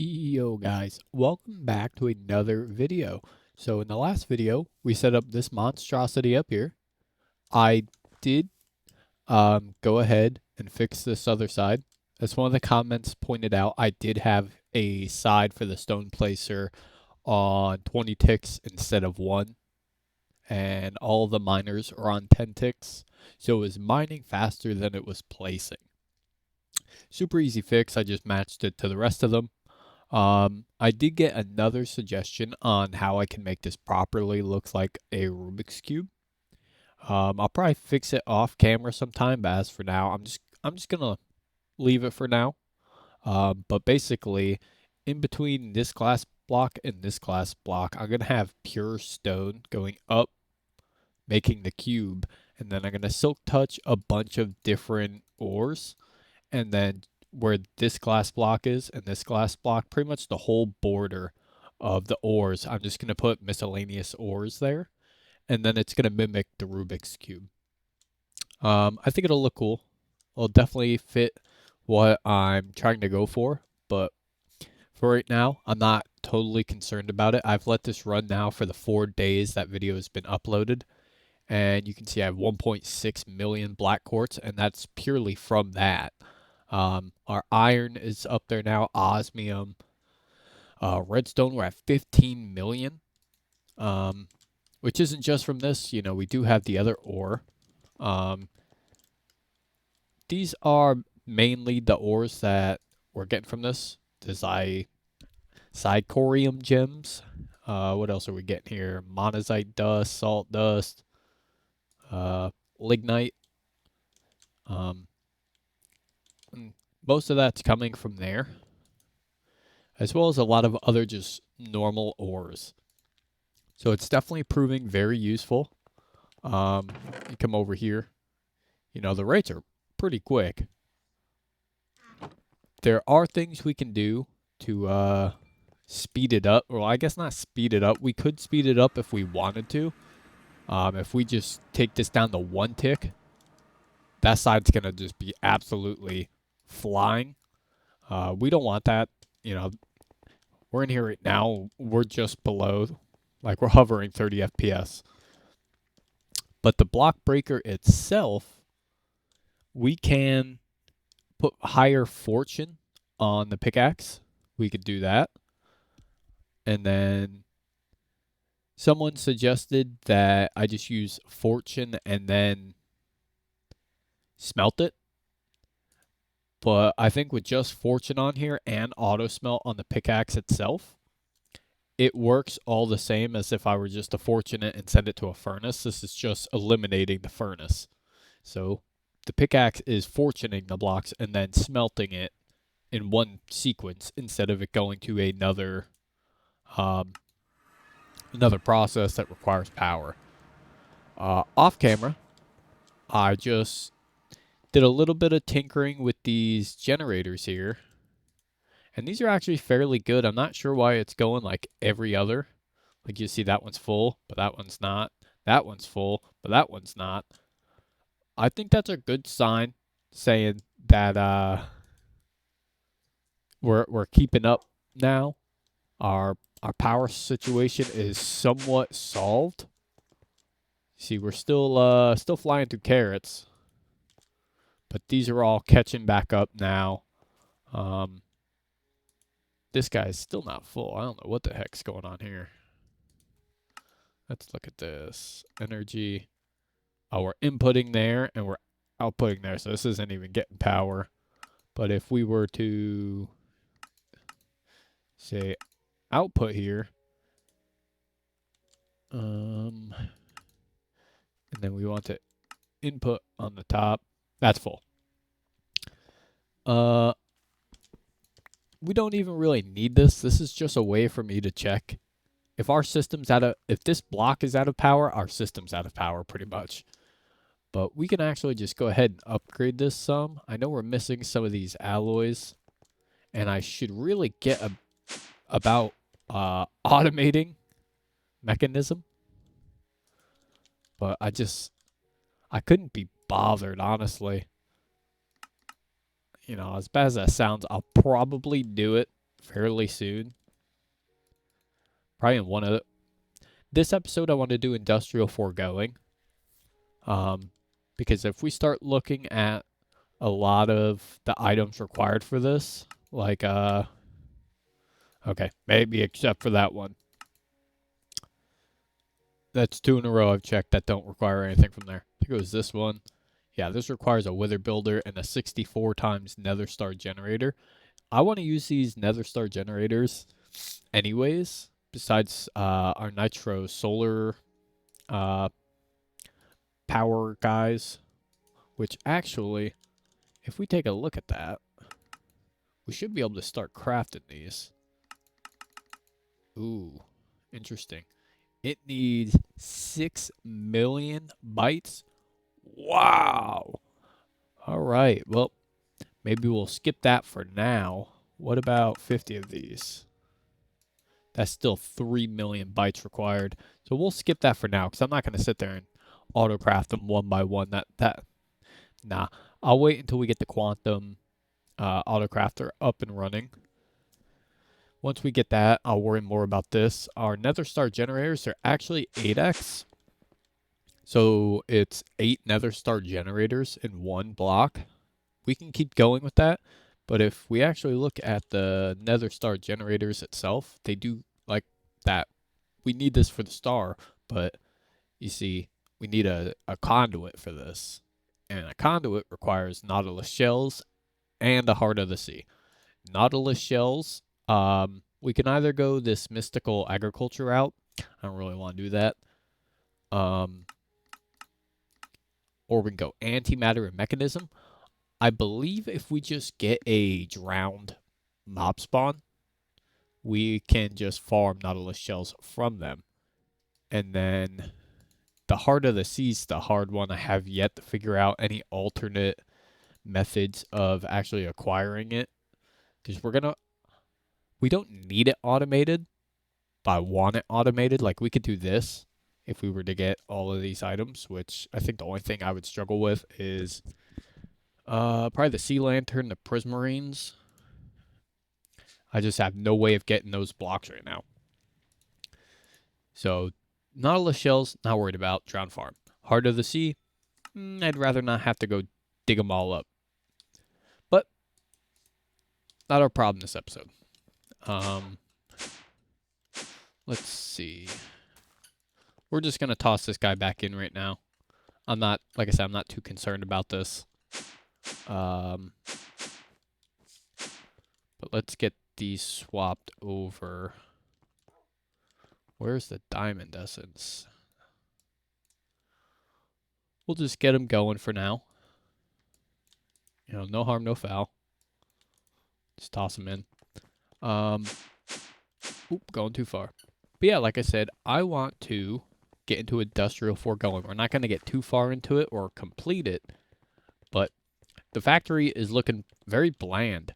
Yo guys, welcome back to another video. So in the last video, we set up this monstrosity up here. I did go ahead and fix this other side. As one of the comments pointed out, I did have a side for the stone placer on 20 ticks instead of 1. And all the miners are on 10 ticks. So it was mining faster than it was placing. Super easy fix, I just matched it to the rest of them. I did get another suggestion on how I can make this properly look like a Rubik's Cube. I'll probably fix it off camera sometime, but as for now, I'm just gonna leave it for now. But basically, in between this glass block and this glass block, I'm gonna have pure stone going up, making the cube, and then I'm gonna silk touch a bunch of different ores, and then where this glass block is and this glass block, pretty much the whole border of the ores, I'm just going to put miscellaneous ores there, and then it's going to mimic the Rubik's Cube. I think it'll look cool. It'll definitely fit what I'm trying to go for, but for right now, I'm not totally concerned about it. I've let this run now for the 4 days that video has been uploaded, and you can see I have 1.6 million black quartz, and that's purely from that. Our iron is up there now, osmium. Redstone, we're at 15 million, which isn't just from this. You know, we do have the other ore. These are mainly the ores that we're getting from this. The Zirconium gems. What else are we getting here? Monazite dust, salt dust, lignite. Most of that's coming from there, as well as a lot of other just normal ores. So it's definitely proving very useful. You come over here. You know, the rates are pretty quick. There are things we can do to speed it up. Well, I guess not speed it up. We could speed it up if we wanted to. If we just take this down to 1 tick, that side's going to just be absolutely flying. We don't want that. You know, we're in here right now. We're just below, like we're hovering 30 FPS. But the block breaker itself, we can put higher fortune on the pickaxe. We could do that. And then someone suggested that I just use fortune and then smelt it. But I think with just fortune on here and auto smelt on the pickaxe itself, it works all the same as if I were just to fortune it and send it to a furnace. This is just eliminating the furnace. So the pickaxe is fortuning the blocks and then smelting it in one sequence instead of it going to another process that requires power. Off camera, I just did a little bit of tinkering with these generators here. And these are actually fairly good. I'm not sure why it's going like every other. Like you see that one's full, but that one's not. That one's full, but that one's not. I think that's a good sign saying that we're keeping up now. Our power situation is somewhat solved. See, we're still flying through carrots. But these are all catching back up now. This guy's still not full. I don't know what the heck's going on here. Let's look at this. Energy. Oh, we're inputting there and we're outputting there. So this isn't even getting power. But if we were to say output here, and then we want to input on the top, that's full. We don't even really need this. This is just a way for me to check if our system's if this block is out of power, our system's out of power pretty much. But we can actually just go ahead and upgrade this some. I know we're missing some of these alloys, and I should really get about automating mechanism. But I couldn't be bothered, honestly. You know, as bad as that sounds, I'll probably do it fairly soon. Probably in one of this episode, I want to do industrial foregoing. Because if we start looking at a lot of the items required for this, like okay, maybe except for that one. That's 2 in a row I've checked that don't require anything from there. I think it was this one. Yeah, this requires a wither builder and a 64 times nether star generator. I want to use these nether star generators anyways, besides our nitro solar uh, power guys, which actually, if we take a look at that, we should be able to start crafting these. Ooh, interesting. It needs 6 million bytes. Wow. All right. Well, maybe we'll skip that for now. What about 50 of these? That's still 3 million bytes required. So we'll skip that for now because I'm not going to sit there and autocraft them one by one. Nah. I'll wait until we get the quantum autocrafter up and running. Once we get that, I'll worry more about this. Our nether star generators are actually 8x. So it's 8 nether star generators in one block. We can keep going with that. But if we actually look at the nether star generators itself, they do like that. We need this for the star, but you see, we need a conduit for this. And a conduit requires nautilus shells and the heart of the sea. Nautilus shells, we can either go this mystical agriculture route. I don't really want to do that. Or we can go antimatter and mechanism. I believe if we just get a drowned mob spawn, we can just farm nautilus shells from them. And then the heart of the sea is the hard one. I have yet to figure out any alternate methods of actually acquiring it. Because we don't need it automated, but I want it automated. Like we could do this if we were to get all of these items, which I think the only thing I would struggle with is probably the sea lantern, the prismarines. I just have no way of getting those blocks right now. So nautilus shells, not worried about. Drown farm. Heart of the sea, I'd rather not have to go dig them all up. But not our problem this episode. Let's see. We're just gonna toss this guy back in right now. I'm not, like I said, I'm not too concerned about this. But let's get these swapped over. Where's the diamond essence? We'll just get them going for now. You know, no harm, no foul. Just toss them in. Going too far. But yeah, like I said, I want to get into industrial foregoing. We're not going to get too far into it or complete it, but the factory is looking very bland.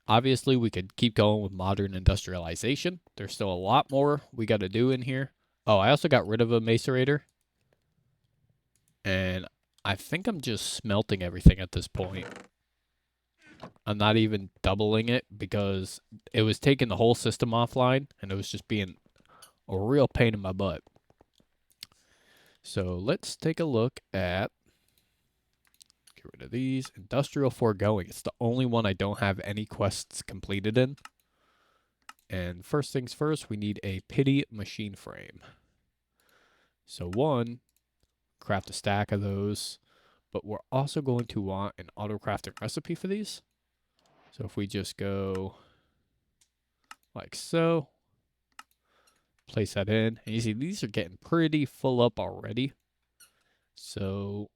Obviously, we could keep going with modern industrialization. There's still a lot more we got to do in here. Oh, I also got rid of a macerator. And I think I'm just smelting everything at this point. I'm not even doubling it because it was taking the whole system offline and it was just being a real pain in my butt. So let's take a look at, get rid of these, industrial foregoing. It's the only one I don't have any quests completed in. And first things first, we need a pity machine frame. So one, craft a stack of those, but we're also going to want an auto crafting recipe for these. So if we just go like so, place that in, and you see these are getting pretty full up already. So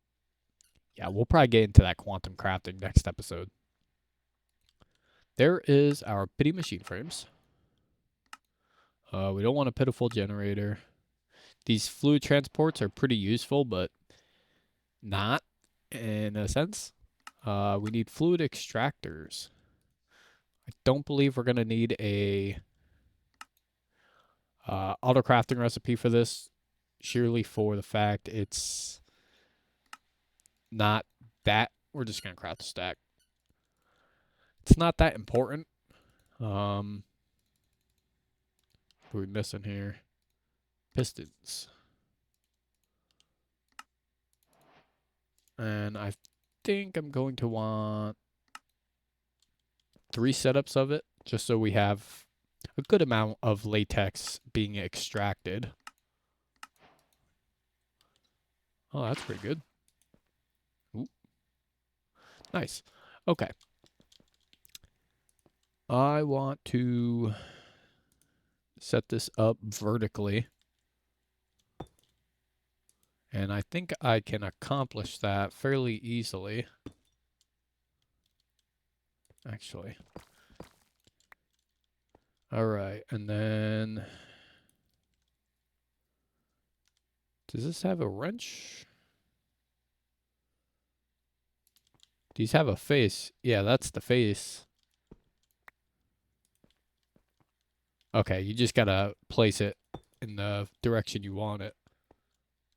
yeah, we'll probably get into that quantum crafting next episode. There is our pity machine frames. We don't want a pitiful generator. These fluid transports are pretty useful, but not in a sense. We need fluid extractors. I don't believe we're going to need a auto crafting recipe for this, surely for the fact it's not that. We're just going to craft a stack. It's not that important. What are we missing here? Pistons. And I think I'm going to want 3 setups of it, just so we have a good amount of latex being extracted. Oh, that's pretty good. Ooh. Nice. Okay. I want to set this up vertically. And I think I can accomplish that fairly easily. Actually. All right, and then does this have a wrench? These have a face. Yeah, that's the face. Okay, you just gotta place it in the direction you want it.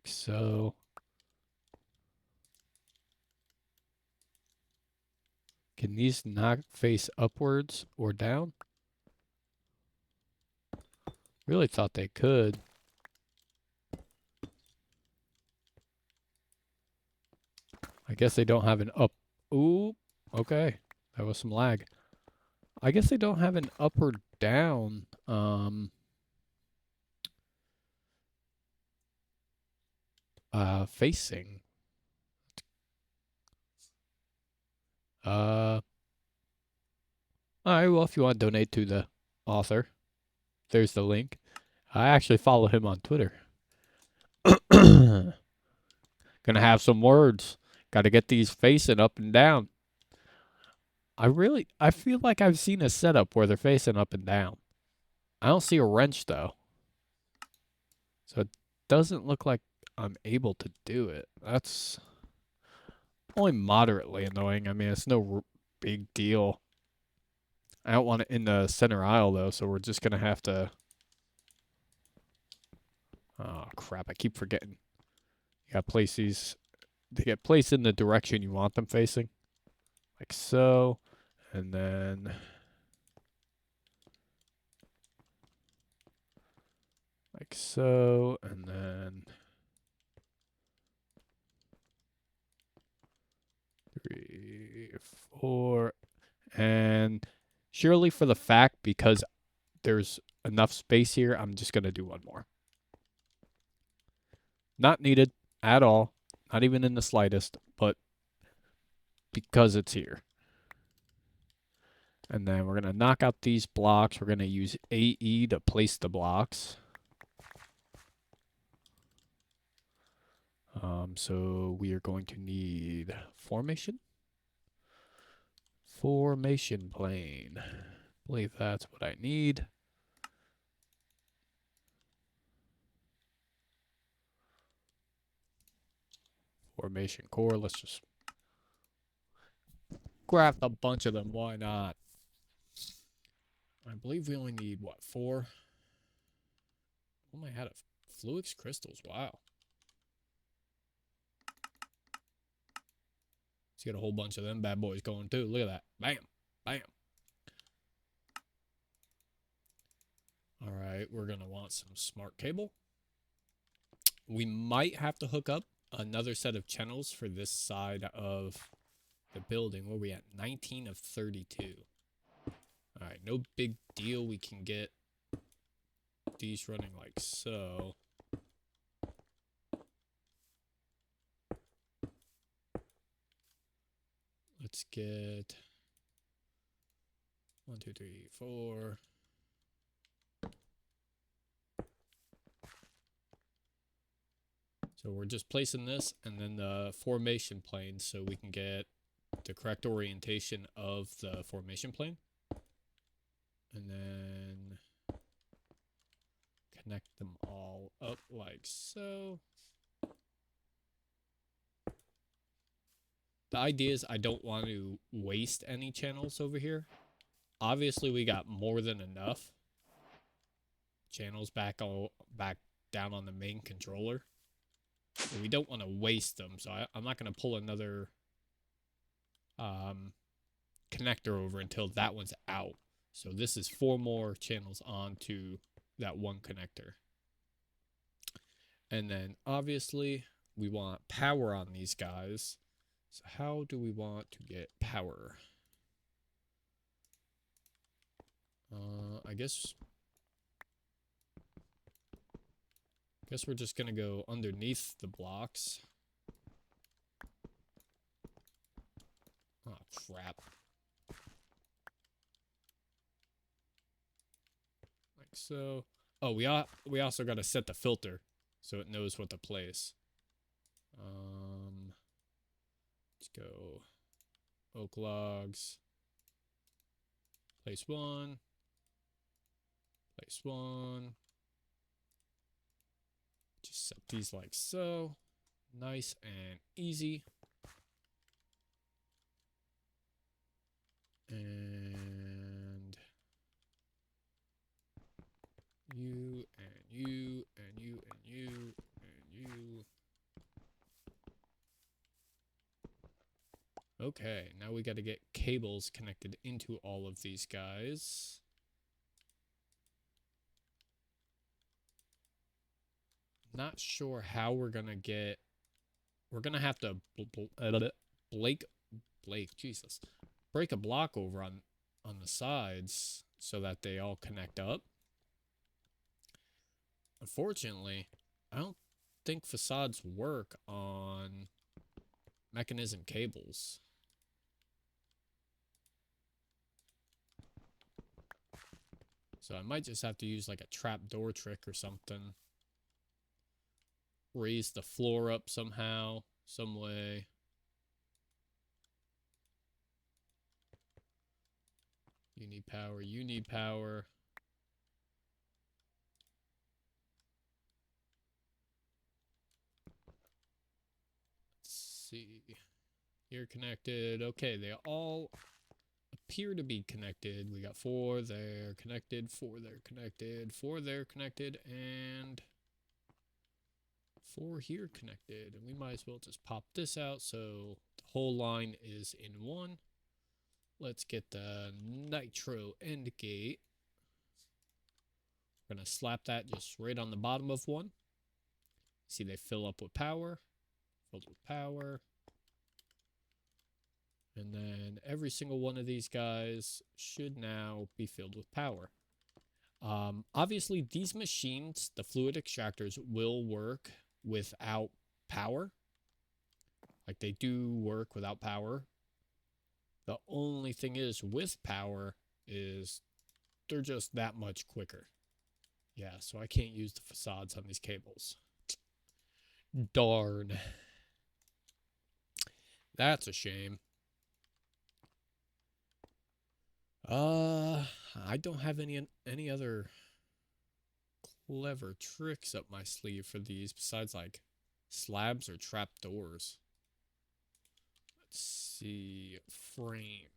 So, can these not face upwards or down? Really thought they could. I guess they don't have an up. Ooh, okay. That was some lag. I guess they don't have an up or down. Facing. All right. Well, if you want to donate to the author, there's the link. I actually follow him on Twitter. Gonna have some words. Got to get these facing up and down. I feel like I've seen a setup where they're facing up and down. I don't see a wrench though. So it doesn't look like I'm able to do it. That's only moderately annoying. I mean, it's no big deal. I don't want it in the center aisle though, so we're just gonna have to. Oh crap! I keep forgetting. You gotta place these. They get placed in the direction you want them facing, like so, and then like so, and then 3, 4, and surely for the fact because there's enough space here, I'm just gonna do one more. Not needed at all, not even in the slightest, but because it's here. And then we're gonna knock out these blocks. We're gonna use AE to place the blocks. So we are going to need formation. Formation plane. I believe that's what I need. Formation core. Let's just craft a bunch of them. Why not? I believe we only need, what, 4? Oh my god, fluix crystals. Wow. Let's get a whole bunch of them bad boys going too. Look at that. Bam. Bam. All right, we're going to want some smart cable. We might have to hook up another set of channels for this side of the building. Where are we at? 19 of 32. All right, no big deal. We can get these running like so. Let's get 1, 2, 3, 4. So we're just placing this and then the formation plane so we can get the correct orientation of the formation plane. And then connect them all up like so. The idea is I don't want to waste any channels over here. Obviously, we got more than enough channels back down on the main controller. But we don't want to waste them, so I'm not going to pull another connector over until that one's out. So this is 4 more channels onto that one connector. And then obviously we want power on these guys. So how do we want to get power? I guess we're just gonna go underneath the blocks. Oh crap. Like so. Oh, we also gotta set the filter so it knows what to place. Let's go oak logs. Place one. Place one. Just set these like so. Nice and easy. And you and you and you and you and you. Okay, now we got to get cables connected into all of these guys. Not sure how we're going to get... We're going to have to break a block over on the sides so that they all connect up. Unfortunately, I don't think facades work on mechanism cables. So I might just have to use like a trap door trick or something. Raise the floor up somehow, some way. You need power, you need power. Let's see. You're connected. Okay, they all appear to be connected. We got 4 there connected, 4 there connected, 4 there connected, and 4 here connected. And we might as well just pop this out so the whole line is in one. Let's get the nitro end gate. We're going to slap that just right on the bottom of one. See, they fill up with power. Filled with power. And then every single one of these guys should now be filled with power. Obviously, these machines, the fluid extractors, will work without power. Like, they do work without power. The only thing is, with power, is they're just that much quicker. Yeah, so I can't use the facades on these cables. Darn. That's a shame. I don't have any other clever tricks up my sleeve for these besides like slabs or trap doors. Let's see. Framed.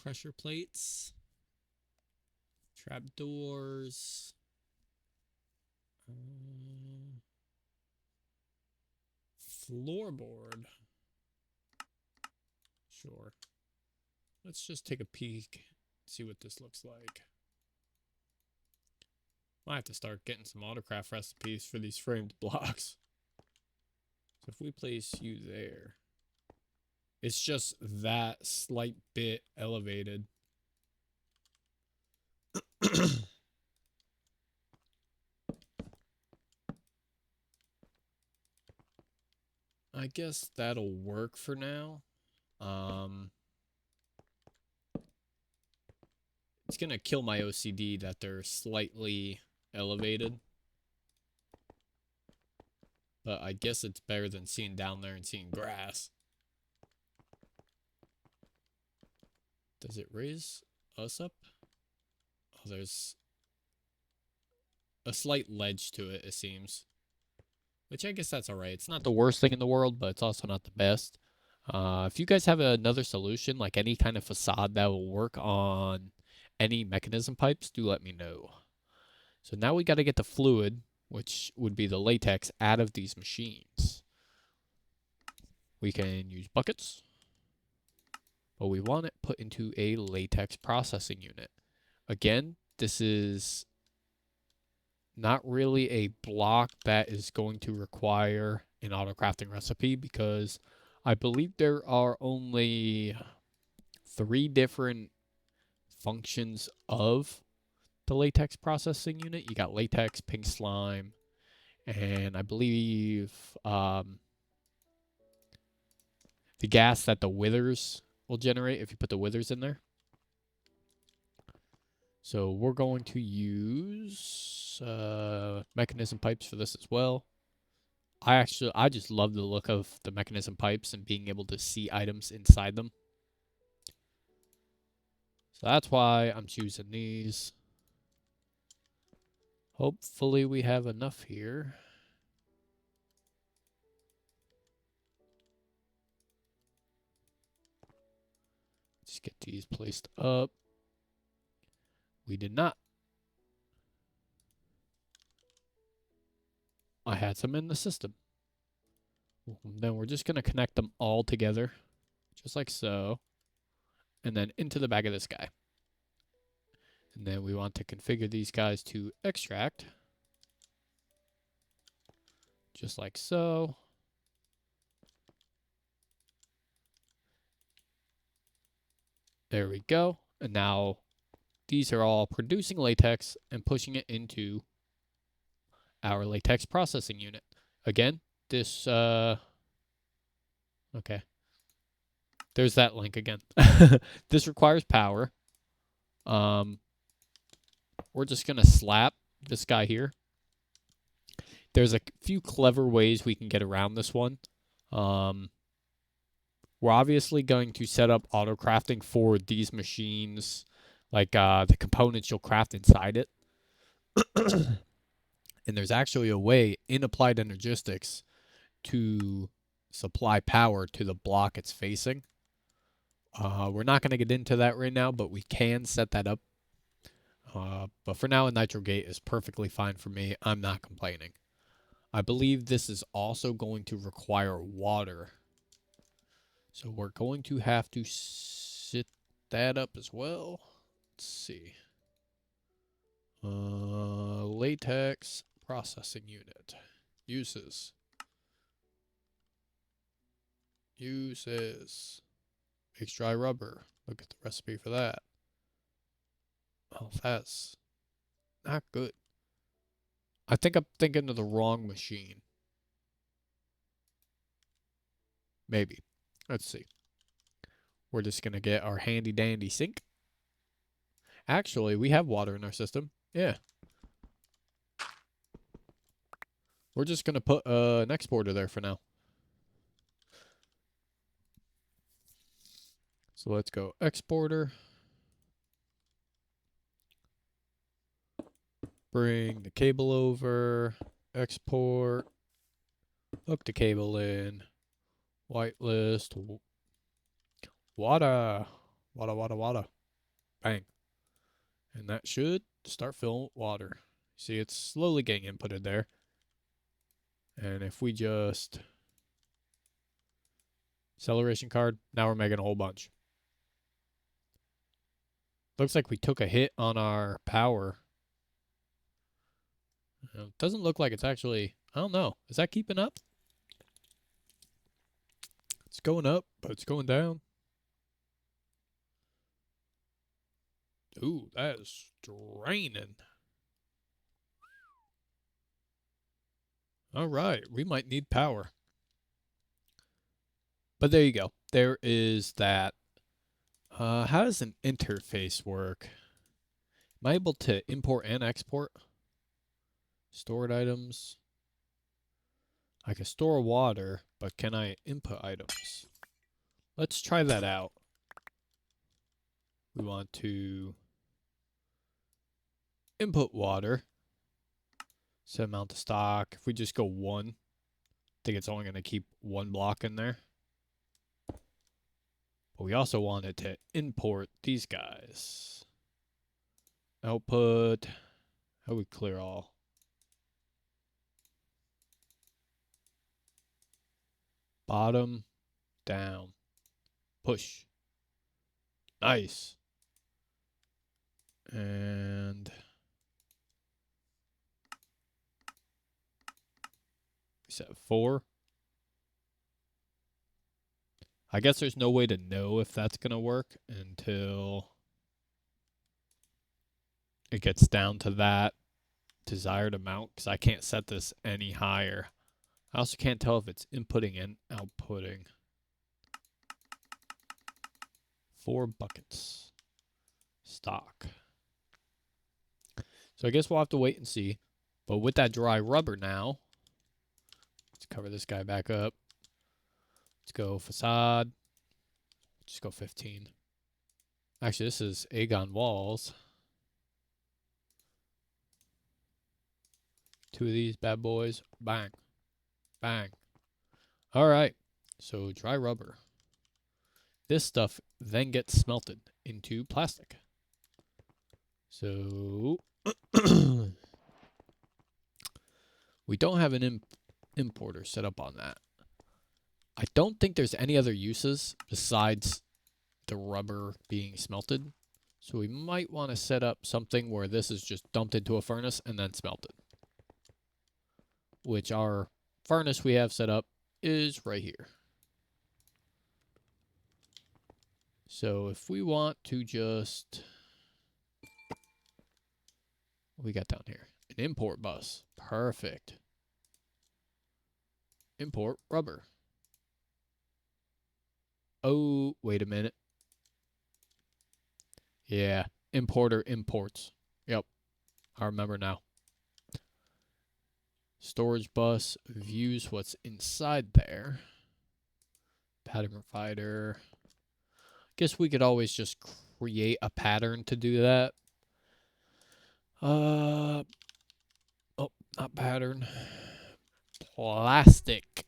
Pressure plates. Trap doors. Floorboard. Sure. Let's just take a peek, see what this looks like. Might have to start getting some autocraft recipes for these framed blocks. So if we place you there, it's just that slight bit elevated. I guess that'll work for now. It's gonna kill my OCD that they're slightly elevated. But I guess it's better than seeing down there and seeing grass. Does it raise us up? Oh, there's a slight ledge to it, it seems. Which I guess that's alright. It's not the worst thing in the world, but it's also not the best. If you guys have another solution, like any kind of facade that will work on any mechanism pipes, do let me know. So now we got to get the fluid, which would be the latex, out of these machines. We can use buckets. but we want it put into a latex processing unit. Again, this is not really a block that is going to require an auto crafting recipe because I believe there are only 3 different functions of the latex processing unit. You got latex, pink slime, and I believe the gas that the withers will generate if you put the withers in there. So we're going to use mechanism pipes for this as well. I just love the look of the mechanism pipes and being able to see items inside them. So that's why I'm choosing these. Hopefully we have enough here. Just get these placed up. We did not. I had some in the system. Then we're just going to connect them all together, just like so, and then into the back of this guy. And then we want to configure these guys to extract, just like so. There we go. And now these are all producing latex and pushing it into our latex processing unit. Again, this, okay. There's that link again. This requires power. We're just going to slap this guy here. There's a few clever ways we can get around this one. We're obviously going to set up auto crafting for these machines, like the components you'll craft inside it. And there's actually a way in Applied Energistics to supply power to the block it's facing. We're not going to get into that right now, but we can set that up. But for now, a nitro gate is perfectly fine for me. I'm not complaining. I believe this is also going to require water. So we're going to have to set that up as well. Let's see. Latex processing unit. Uses. Makes dry rubber. Look at the recipe for that. Oh, that's not good. I think I'm thinking of the wrong machine. Maybe. Let's see. We're just going to get our handy dandy sink. Actually, we have water in our system. Yeah. We're just going to put an exporter there for now. So let's go exporter. Bring the cable over. Export. Hook the cable in. Whitelist. Water. Water. Bang. And that should start filling with water. See, it's slowly getting inputted there. And if we just... acceleration card, now we're making a whole bunch. Looks like we took a hit on our power. It doesn't look like it's actually... I don't know. Is that keeping up? It's going up, but it's going down. Ooh, that is draining. All right, we might need power. But there you go. There is that. How does an interface work? Am I able to import and export? Stored items. I can store water, but can I input items? Let's try that out. We want to input water. Set amount to stock. If we just go 1, I think it's only going to keep 1 block in there. But we also wanted to import these guys. Output. How do we clear all? Bottom, down, push. Nice. And we said 4. I guess there's no way to know if that's going to work until it gets down to that desired amount, because I can't set this any higher. I also can't tell if it's inputting and outputting. 4 buckets. Stock. So I guess we'll have to wait and see. But with that dry rubber now, let's cover this guy back up. Let's go facade. Just go 15. Actually, this is Aegon walls. 2 of these bad boys. Bang. Bang. All right. So dry rubber. This stuff then gets smelted into plastic. So we don't have an importer set up on that. I don't think there's any other uses besides the rubber being smelted. So we might want to set up something where this is just dumped into a furnace and then smelted. Which our furnace we have set up is right here. So if we want to just... what we got down here? An import bus. Perfect. Import rubber. Oh, wait a minute. Yeah, importer imports. Yep, I remember now. Storage bus views what's inside there. Pattern provider. Guess we could always just create a pattern to do that. Oh, not pattern. Plastic.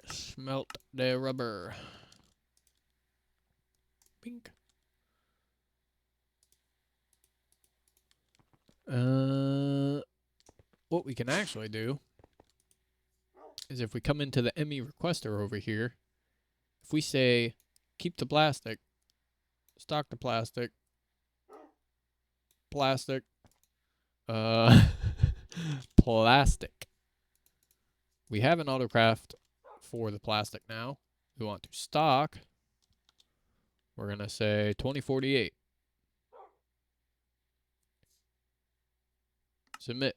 Smelt the rubber. Pink. What we can actually do is if we come into the ME requester over here, if we say keep the plastic, stock the plastic, plastic, plastic. We have an autocraft for the plastic now. We want to stock. We're going to say 2048. Submit.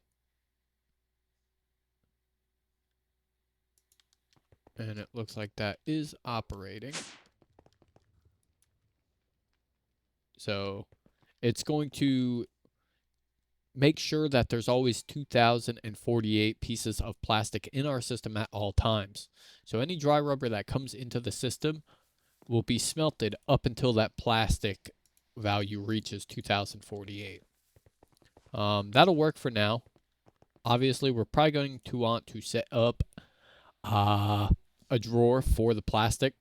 And it looks like that is operating. So it's going to make sure that there's always 2048 pieces of plastic in our system at all times. So any dry rubber that comes into the system will be smelted up until that plastic value reaches 2048. That'll work for now. Obviously, we're probably going to want to set up a drawer for the plastic.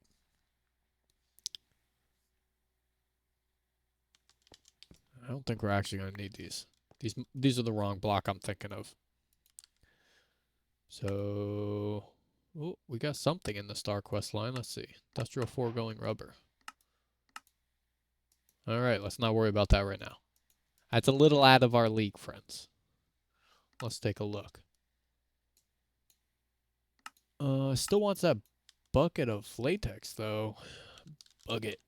I don't think we're actually going to need these. These are the wrong block I'm thinking of. So, oh, we got something in the Star Quest line. Let's see. Industrial foregoing rubber. All right, let's not worry about that right now. That's a little out of our league, friends. Let's take a look. Still wants that bucket of latex, though. Bucket.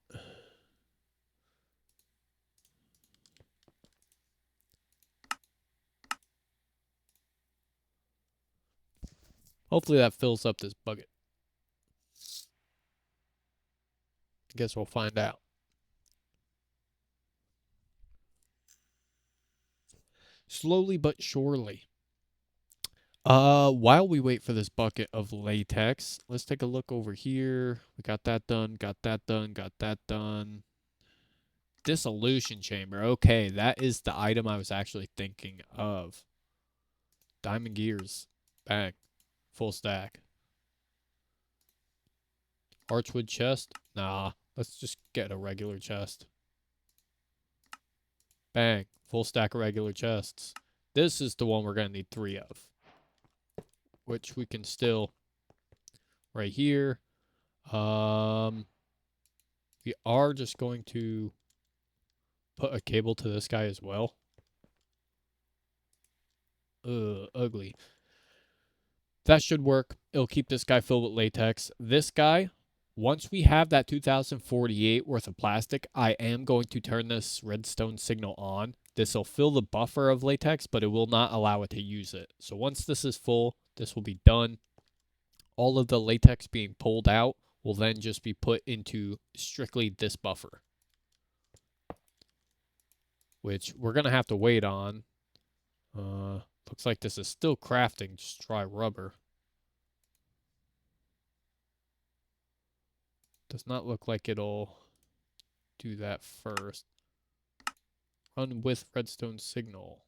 Hopefully that fills up this bucket. I guess we'll find out. Slowly but surely. While we wait for this bucket of latex, let's take a look over here. We got that done, got that done, got that done. Dissolution chamber. Okay, that is the item I was actually thinking of. Diamond gears. Bang. Full stack. Archwood chest? Nah, let's just get a regular chest. Bang. Full stack of regular chests. This is the one we're going to need 3 of. Which we can still... right here. We are just going to put a cable to this guy as well. Ugly. That should work. It'll keep this guy filled with latex. This guy, once we have that 2048 worth of plastic, I am going to turn this redstone signal on. This will fill the buffer of latex, but it will not allow it to use it. So once this is full, this will be done. All of the latex being pulled out will then just be put into strictly this buffer, which we're going to have to wait on. Looks like this is still crafting just dry rubber. Does not look like it'll do that first. Run with redstone signal.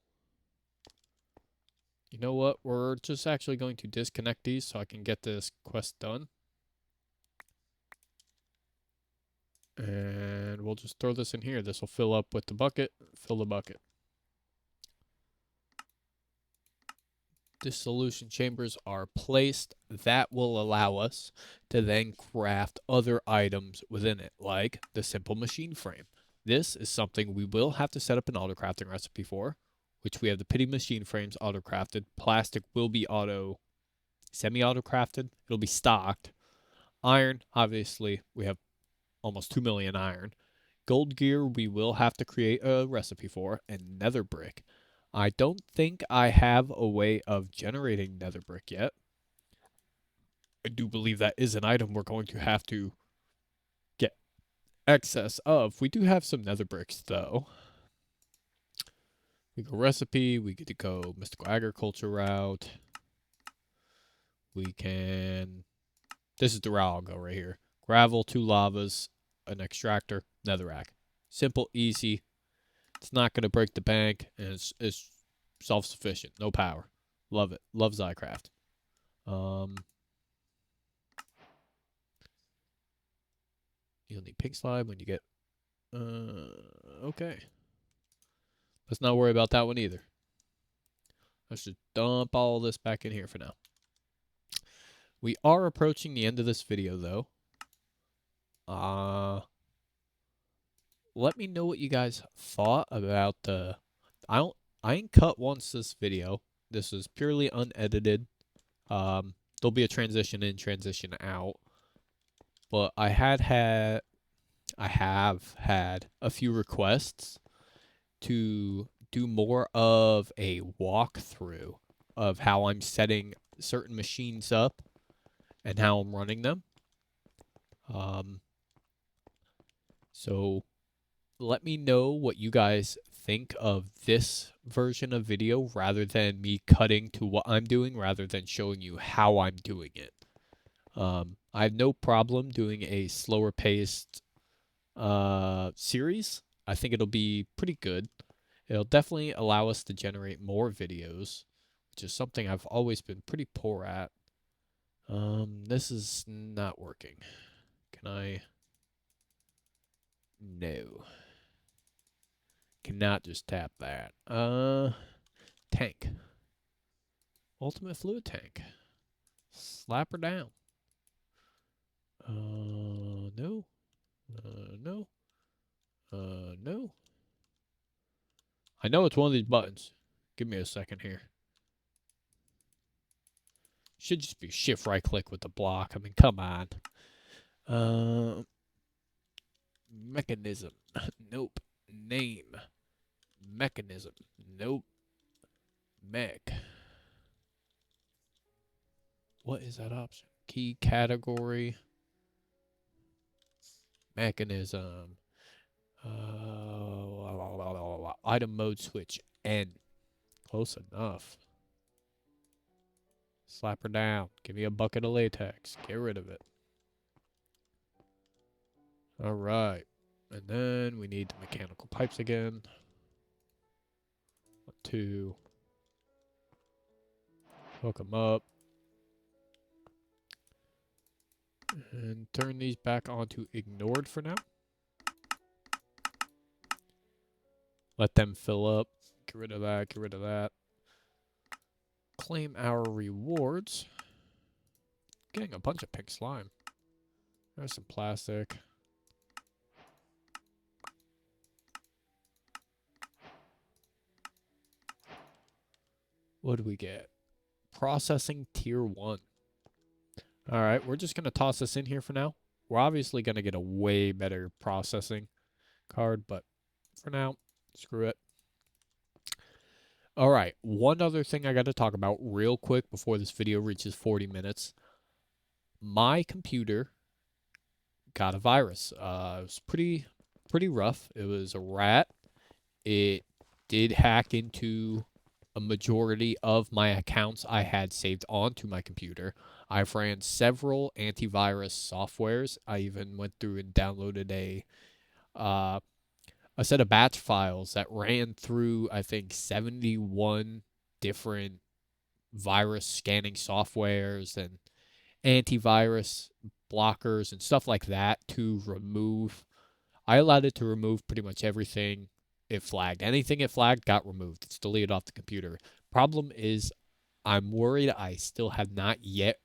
You know what? We're just actually going to disconnect these so I can get this quest done. And we'll just throw this in here. This will fill up with the bucket. Fill the bucket. Dissolution chambers are placed. That will allow us to then craft other items within it, like the simple machine frame. This is something we will have to set up an auto crafting recipe for, which we have the pity machine frames auto crafted. Plastic will be semi-auto crafted. It'll be stocked. Iron, obviously, we have almost 2 million iron. Gold gear, we will have to create a recipe for, and nether brick. I don't think I have a way of generating nether brick yet. I do believe that is an item we're going to have to get excess of. We do have some nether bricks, though. We go recipe. We get to go mystical agriculture route. We can... This is the route I'll go right here. Gravel, 2 lavas, an extractor, netherrack. Simple, easy. It's not going to break the bank, and it's self-sufficient. No power. Love it. Love Zycraft. You'll need pink slime when you get... okay. Let's not worry about that one either. Let's just dump all this back in here for now. We are approaching the end of this video, though. Let me know what you guys thought about the... I ain't cut once this video. This is purely unedited. There'll be a transition in, transition out. But I have had a few requests to do more of a walkthrough of how I'm setting certain machines up and how I'm running them. So let me know what you guys think of this version of video rather than me cutting to what I'm doing rather than showing you how I'm doing it. I have no problem doing a slower paced series. I think it'll be pretty good. It'll definitely allow us to generate more videos, which is something I've always been pretty poor at. This is not working. Can I? No. Cannot just tap that. Tank. Ultimate fluid tank. Slap her down. No. No. No. I know it's one of these buttons. Give me a second here. Should just be shift right click with the block. I mean, come on. Mechanism. Nope. Name. Mechanism. Nope. Mech. What is that option? Key category. Mechanism. Item mode switch. N. Close enough. Slap her down. Give me a bucket of latex. Get rid of it. Alright. And then we need the mechanical pipes again. 1, 2. Hook them up. And turn these back onto ignored for now. Let them fill up. Get rid of that. Get rid of that. Claim our rewards. Getting a bunch of pink slime. There's some plastic. What do we get? Processing tier 1. All right, we're just going to toss this in here for now. We're obviously going to get a way better processing card, but for now, screw it. All right, one other thing I got to talk about real quick before this video reaches 40 minutes. My computer got a virus. It was pretty rough. It was a rat. It did hack into a majority of my accounts I had saved onto my computer. I've ran several antivirus softwares. I even went through and downloaded a set of batch files that ran through, I think, 71 different virus scanning softwares and antivirus blockers and stuff like that to remove. I allowed it to remove pretty much everything it flagged. Anything it flagged got removed. It's deleted off the computer. Problem is, I'm worried I still have not yet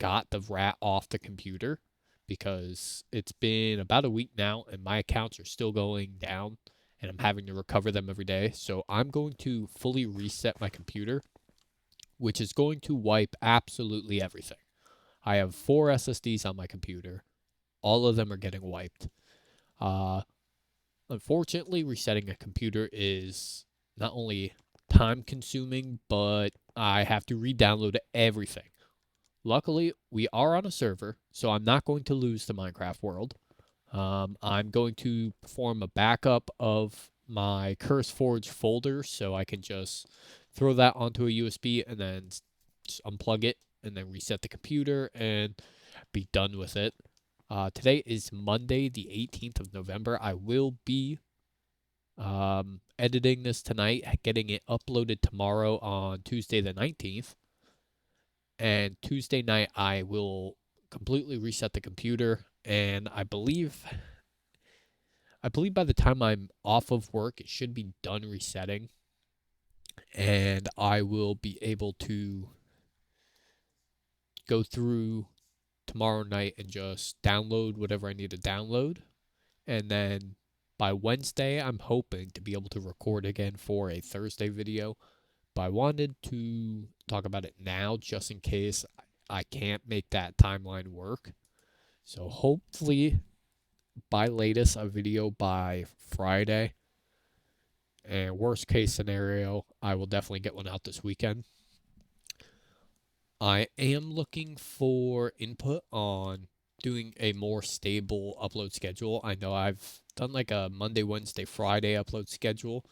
got the rat off the computer because it's been about a week now and my accounts are still going down and I'm having to recover them every day. So I'm going to fully reset my computer, which is going to wipe absolutely everything. I have 4 SSDs on my computer. All of them are getting wiped. Unfortunately, resetting a computer is not only time consuming, but I have to re-download everything. Luckily, we are on a server, so I'm not going to lose the Minecraft world. I'm going to perform a backup of my CurseForge folder, so I can just throw that onto a USB and then just unplug it and then reset the computer and be done with it. Today is Monday, the 18th of November. I will be editing this tonight, getting it uploaded tomorrow on Tuesday the 19th. And Tuesday night, I will completely reset the computer. And I believe by the time I'm off of work, it should be done resetting. And I will be able to go through tomorrow night and just download whatever I need to download. And then by Wednesday, I'm hoping to be able to record again for a Thursday video. But I wanted to talk about it now just in case I can't make that timeline work. So hopefully by latest a video by Friday. And worst case scenario, I will definitely get one out this weekend. I am looking for input on doing a more stable upload schedule. I know I've done like a Monday, Wednesday, Friday upload schedule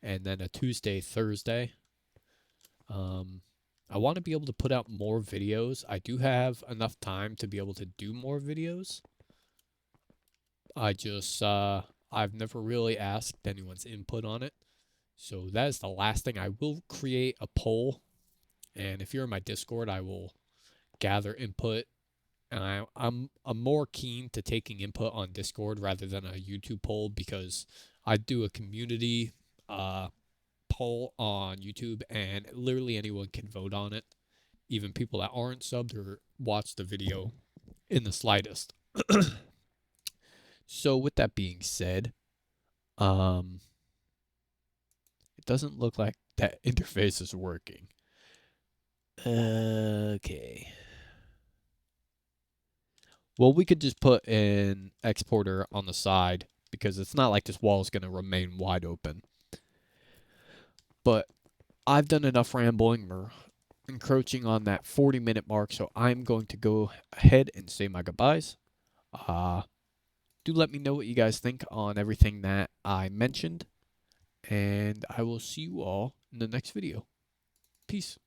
and then a Tuesday, Thursday. I want to be able to put out more videos. I do have enough time to be able to do more videos. I've never really asked anyone's input on it. So that is the last thing. I will create a poll. And if you're in my Discord, I will gather input. And I'm more keen to taking input on Discord rather than a YouTube poll because I do a community poll on YouTube and literally anyone can vote on it. Even people that aren't subbed or watch the video in the slightest. So with that being said, it doesn't look like that interface is working. Okay. Well, we could just put an exporter on the side because it's not like this wall is going to remain wide open. But I've done enough rambling. We're encroaching on that 40-minute mark, so I'm going to go ahead and say my goodbyes. Do let me know what you guys think on everything that I mentioned, and I will see you all in the next video. Peace.